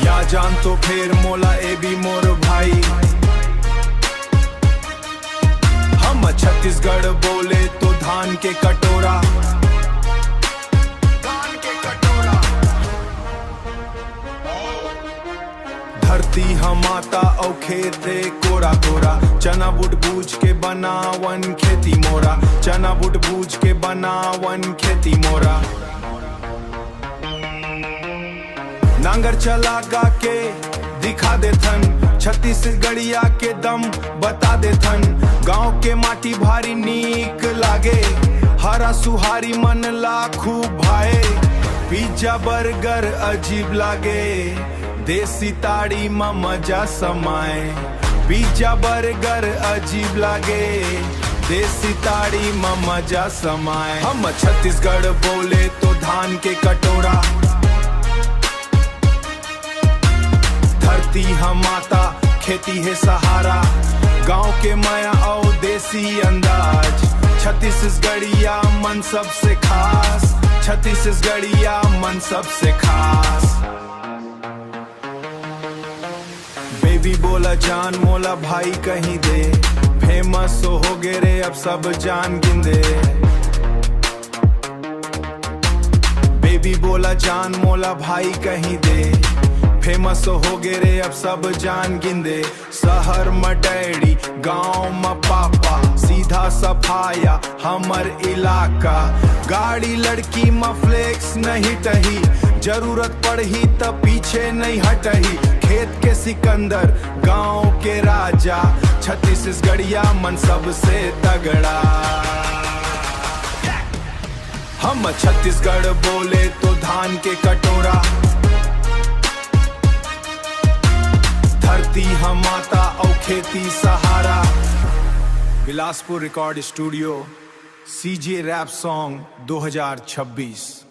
या जान तो फिर मोला ए भी मोर भाई। हम छत्तीसगढ़ बोले तो धान के कटोरा, धरती हम माता औ खेते कोरा कोरा, चना बुट बूझ के बनावन खेती मोरा, चना बुट बूझ के बनावन खेती मोरा। नांगर चला गा के दिखा दे थन, छत्तीसगढ़िया के दम बता दे थन। गांव के माटी भारी नीक लागे, हरा सुहारी मन ला खूब भाए। पिज्जा बर्गर अजीब लागे, देसी ताड़ी में मजा समाए। पिज्जा बर्गर अजीब लागे, देसी ताड़ी में मजा समाए। हम छत्तीसगढ़ बोले तो धान के कटोरा, धरती हम माता खेती है सहारा। गांव के माया और देसी अंदाज, छत्तीसगढ़िया मन सबसे खास, छत्तीसगढ़िया मन सबसे खास। बेबी बोला जान मोला भाई कहीं दे, फेमस हो गे रे अब सब जान गिंदे। बेबी बोला जान मोला भाई कहीं दे, फेमस हो गे रे अब सब जान गिंदे। शहर में डैडी गांव में पापा, सीधा सफाया हमर इलाका। गाड़ी लड़की में फ्लेक्स नहीं टही, जरूरत पड़ही त पीछे नहीं हटही। खेत के सिकंदर गांव के राजा, छत्तीसगढ़िया मन सबसे तगड़ा। हम छत्तीसगढ़ बोले तो धान के कटोरा, धरती हम माता और खेती सहारा। Bilaspur record studio, CJ rap song 2026।